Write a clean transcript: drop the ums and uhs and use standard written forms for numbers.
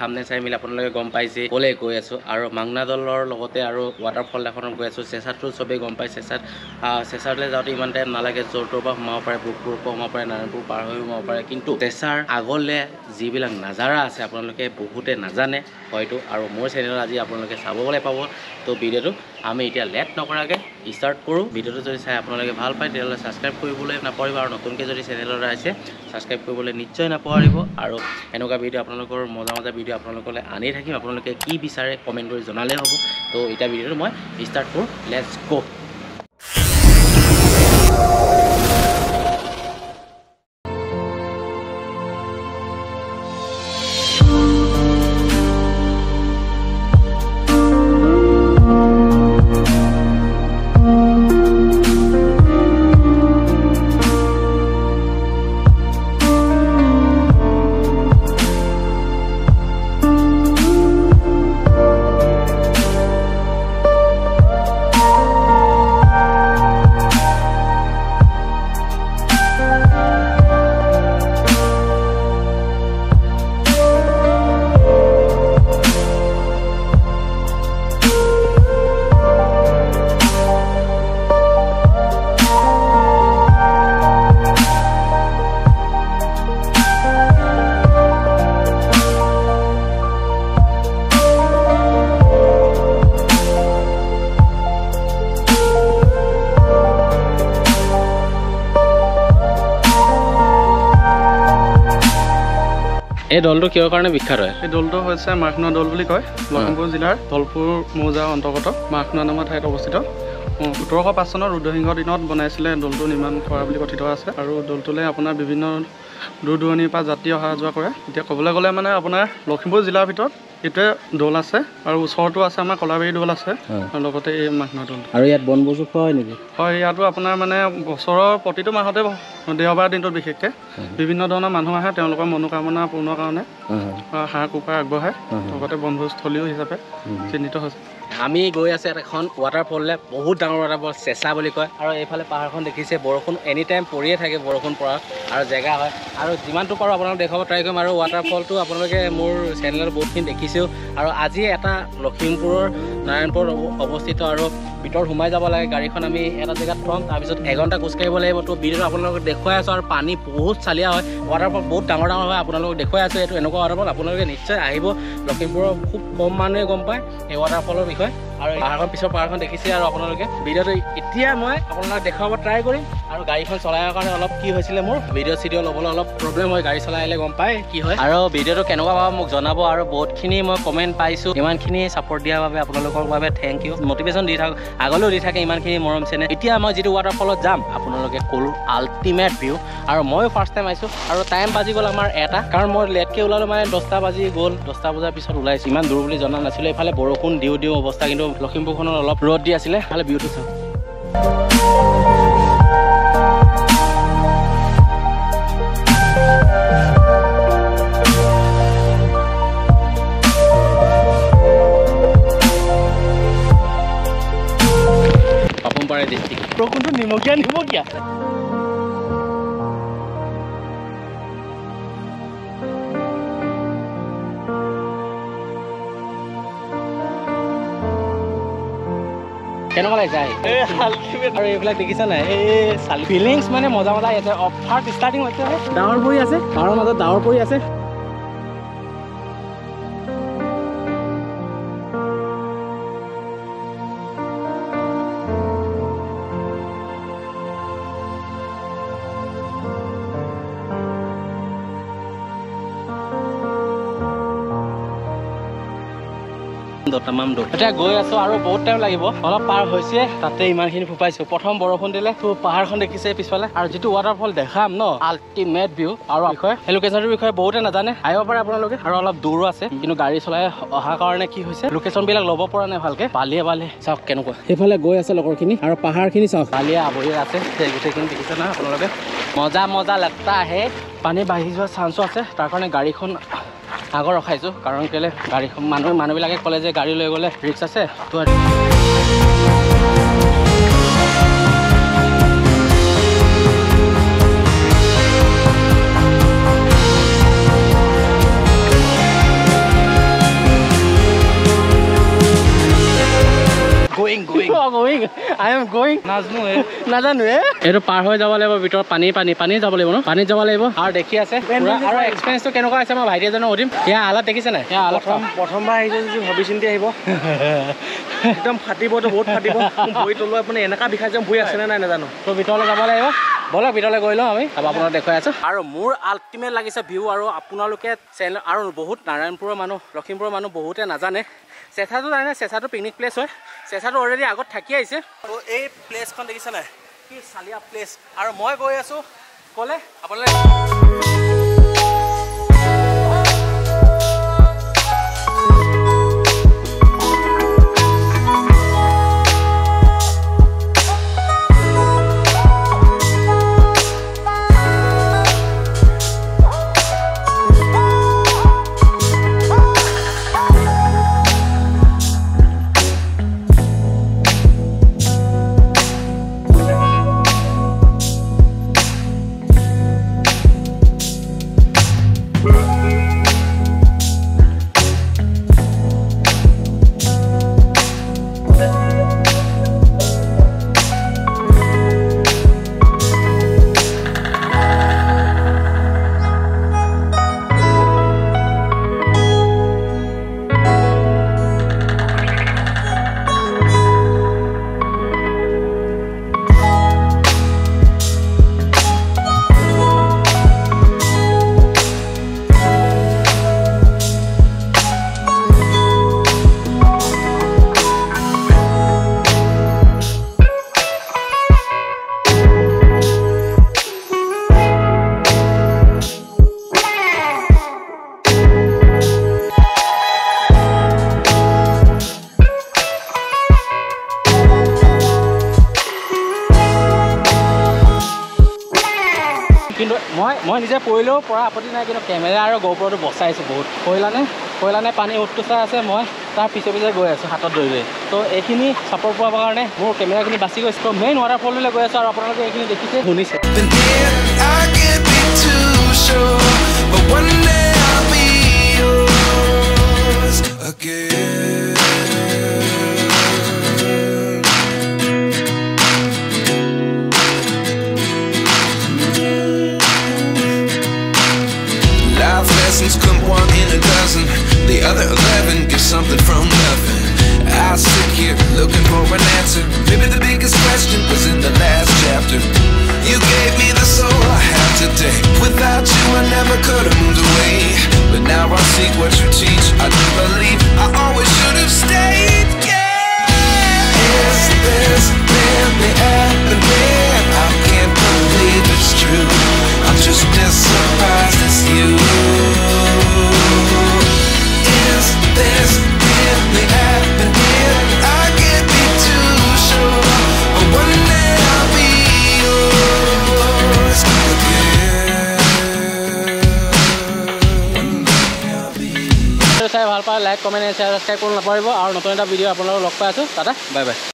Thumbnail চাই মিলি আপোনালোকে গম পাইছে ক'লে গৈ আছোঁ আৰু মাংনা দলৰ লগতে আৰু ৱাটাৰফল এখনত গৈ আছোঁ চেঁচাটো চবেই গম পায় চেঁচালৈ যাওঁতে ইমান টাইম নালাগে য'ৰ ত'ৰ পৰা সোমাব পাৰে বুকপুৰৰ পৰা সোমাব পাৰে নাৰায়ণপুৰ পাৰ হৈ সোমাব পাৰে কিন্তু চেঁচাৰ আগলৈ যিবিলাক নাজাৰা আছে আপোনালোকে বহুতে নাজানে হয়তো আৰু মোৰ চেনেলত আজি আপোনালোকে চাবলৈ পাব তো ভিডিঅ'টো আমি এতিয়া লেট নকৰাকৈ ষ্টাৰ্ট কৰোঁ ভিডিঅ'টো যদি চাই আপোনালোকে ভাল পায় তেতিয়াহ'লে ছাবস্ক্ৰাইব কৰিবলৈ নাপাহৰিব আৰু নতুনকৈ যদি চেনেলত আহিছে ছাবস্ক্ৰাইব কৰিবলৈ নিশ্চয় নাপাহৰিব আৰু এনেকুৱা ভিডিঅ' আপোনালোকৰ মজা ভিডিঅ' আপোনালোকলৈ আনি থাকিম আপোনালোকে কি বিচাৰে কমেণ্ট কৰি জনালেই হ'ব তো এতিয়া ভিডিঅ'টো মই ষ্টাৰ্ট কৰোঁ লেটছ গো এই দলটো কিহৰ কাৰণে বিখ্যাত হয় এই দলটো হৈছে মাখনুৱা দল বুলি কয় লখিমপুৰ জিলাৰ ধলপুৰ মৌজাৰ অন্তৰ্গত মাখনুৱা নামৰ ঠাইত অৱস্থিত ১৭০৫ চনৰ ৰুদ্ৰসিংহৰ দিনত বনাইছিলে দলটো নিৰ্মাণ কৰা বুলি কথিত আছে আৰু দলটোলৈ আপোনাৰ বিভিন্ন দূৰ দূৰণিৰ পৰা যাত্ৰী অহা যোৱা কৰে এতিয়া ক'বলৈ গ'লে মানে আপোনাৰ লখিমপুৰ জিলাৰ ভিতৰত এইটোৱে দল আছে আৰু ওচৰতো আছে আমাৰ কলাবাৰী দল আছে আৰু লগতে এই মাখনুৱা দল আৰু ইয়াত বনভোজো খোৱা হয় নেকি হয় ইয়াতো আপোনাৰ মানে বছৰৰ প্ৰতিটো মাহতে দেওবাৰ দিনটোত বিশেষকৈ বিভিন্ন ধৰণৰ মানুহ আহে তেওঁলোকৰ মনোকামনা পূৰ্ণৰ কাৰণে হাঁহ কুকুৰা আগবঢ়ায় লগতে বনভোজস্থলীও হিচাপে চিহ্নিত হৈছে আমি গৈ আছোঁ এখন ৱাটাৰফললৈ বহুত ডাঙৰ ৱাটাৰফল চেঁচা বুলি কয় আৰু এইফালে পাহাৰখন দেখিছে বৰষুণ এনি টাইম পৰিয়ে থাকে বৰষুণ পৰা আৰু জেগা হয় আৰু যিমানটো পাৰোঁ আপোনালোক দেখাব ট্ৰাই কৰিম আৰু ৱাটাৰফলটো আপোনালোকে মোৰ চেনেলত বহুতখিনি দেখিছেও আৰু আজি এটা লখিমপুৰৰ নাৰায়ণপুৰত অৱস্থিত আৰু ভিতৰত সোমাই যাব লাগে গাড়ীখন আমি এটা জেগাত থ'ম তাৰপিছত এঘণ্টা খোজকাঢ়িব লাগিব তো ভিডিঅ'টো আপোনালোকক দেখুৱাই আছোঁ আৰু পানী বহুত চালিয়া হয় ৱাটাৰফল বহুত ডাঙৰ হয় আপোনালোকক দেখুৱাই আছোঁ এইটো এনেকুৱা ৱাটাৰফল আপোনালোকে নিশ্চয় আহিব লখিমপুৰৰ খুব কম মানুহে গম পায় এই ৱাটাৰফলৰ বিষয়ে আৰু পাহাৰখন পিছৰ পাহাৰখন দেখিছে আৰু আপোনালোকে ভিডিঅ'টো এতিয়া মই আপোনালোকক দেখুৱাব ট্ৰাই কৰিম আৰু গাড়ীখন চলাবৰ কাৰণে অলপ কি হৈছিলে মোৰ ভিডিঅ' ল'বলৈ অলপ প্ৰব্লেম হয় গাড়ী চলাই আহিলে গম পায় কি হয় আৰু ভিডিঅ'টো কেনেকুৱা পাব মোক জনাব আৰু বহুতখিনি মই কমেণ্ট পাইছোঁ ইমানখিনি ছাপৰ্ট দিয়াৰ বাবে আপোনালোকৰ বাবে থেংক ইউ মটিভেশ্যন দি থাকক আগলৈও দি থাকে ইমানখিনি মৰম চেনে এতিয়া মই যিটো ৱাটাৰফলত যাম আপোনালোকে ক'লোঁ আল্টিমেট ভিউ আৰু ময়ো ফাৰ্ষ্ট টাইম আহিছোঁ আৰু টাইম বাজি গ'ল আমাৰ এটা কাৰণ মই লেটকৈ ওলালোঁ মানে 10টা বাজি গ'ল 10টা বজাৰ পিছত ওলাইছোঁ ইমান দূৰ বুলি জনা নাছিলোঁ এইফালে বৰষুণ দিওঁ অৱস্থা কিন্তু লখিমপুৰখনত অলপ ৰ'দ দি আছিলে এইফালে ভিউটো চাওঁ পাপুমপাৰা ডিষ্ট্ৰিক্ট বৰষুণটো নিমখীয়া কেনেকুৱা লাগিছে আৰু এইবিলাক দেখিছা নাই এই ফিলিংছ মানে মজা ইয়াতে ফাৰ্ষ্ট ষ্টাৰ্টিং হৈছে ডাৱৰ পৰি আছে পাহাৰৰ মাজত ডাৱৰ পৰি আছে তামাম দৌৰ এতিয়া গৈ আছোঁ আৰু বহুত টাইম লাগিব অলপ পাৰ হৈছে তাতে ইমানখিনি ফুপাইছোঁ প্ৰথম বৰষুণ দিলে তো পাহাৰখন দেখিছে পিছফালে আৰু যিটো ৱাটাৰফল দেখাম ন আল্টিমেট ভিউ আৰু বিষয়ে সেই লোকেশ্যনটোৰ বিষয়ে বহুতে নাজানে আহিব পাৰে আপোনালোকে আৰু অলপ দূৰো আছে কিন্তু গাড়ী চলাই অহাৰ কাৰণে কি হৈছে লোকেশ্যনবিলাক ল'ব পৰা নাই ভালকে বালিয়ে চাওক কেনেকুৱা সেইফালে গৈ আছে লগৰখিনি আৰু পাহাৰখিনি চাওক বালিয়ে আৱৰি আছে সেই গোটেইখিনি দেখিছে না আপোনালোকে মজা লাগতা আহে পানী বাঢ়ি যোৱাৰ চান্সো আছে তাৰ কাৰণে গাড়ীখন আগত ৰখাইছোঁ কাৰণ কেলে গাড়ীখন মানুহবিলাকে ক'লে যে গাড়ী লৈ গ'লে ৰিক্স আছে তো I am going. নাজনো নাজানো এইটো পাৰ হৈ যাব লাগিব ভিতৰত পানী যাব লাগিব ন পানীত যাব লাগিব আৰু দেখি আছে আৰু এক্সপেৰিয়েন্সটো কেনেকুৱা আছে মই ভাইটি এজনক সুধিম ইয়া আলাত দেখিছে নাই ইয়া আলাত প্ৰথমবাৰ আহিছে যদি ভাবি চিন্তি আহিব একদম ফাটিবতো বহুত ফাটিব ভৰি তলুৱা মানে এনেকা বিষাই যে ভৰি আছে নে নাই নাজানো তো ভিতৰলৈ যাব লাগিব বলক ভিতৰলৈ গৈ লওঁ আমি আপোনালোকক দেখুৱাই আছো আৰু মোৰ আল্টিমেট লাগিছে ভিউ আৰু আপোনালোকে চেনেল আৰু বহুত নাৰায়ণপুৰৰ মানুহ লখিমপুৰৰ মানুহ বহুতে নাজানে চেঁচাটো জানে চেঁচাটো পিকনিক প্লেচ হয় চেঁচাটো অলৰেডি আগত থাকি আহিছে তো এই প্লেচখন দেখিছে নাই কি চালিয়া প্লেচ আৰু মই গৈ আছো ক'লে আপোনালোকে কিন্তু মই নিজে পৰিলেও পৰা আপত্তি নাই কিন্তু কেমেৰা আৰু GoProটো বচাইছো বহুত কইলানে পানী উঠটো চাই আছে মই তাৰ পিছে গৈ আছো হাতত ধৰি তো এইখিনি ছাপৰ্ট পোৱাৰ কাৰণে মোৰ কেমেৰাখিনি বাচি গৈছে তো মেইন ৱাটাৰফললৈ গৈ আছো আৰু আপোনালোকে এইখিনি দেখিছে শুনিছে Come one in a dozen, the other 11 get something from nothing. I sit here looking for an answer. Maybe the biggest question was in the last chapter. You gave me the soul I have today. Without you I never could have moved away. But now I see what you teach. I do believe I always should have stayed. Yeah. Is this really happening? I can't believe it's true. I'm just as surprised as you. Is this really happening? I can't be too sure. But one day I'll be yours again. One day I'll be yours. চাই ভাল পায় like comment share subscribe কৰিব নাপাহৰিব আৰু নতুন এটা video' আপোনালোকক লগ পাই আছো টাটা বাই বাই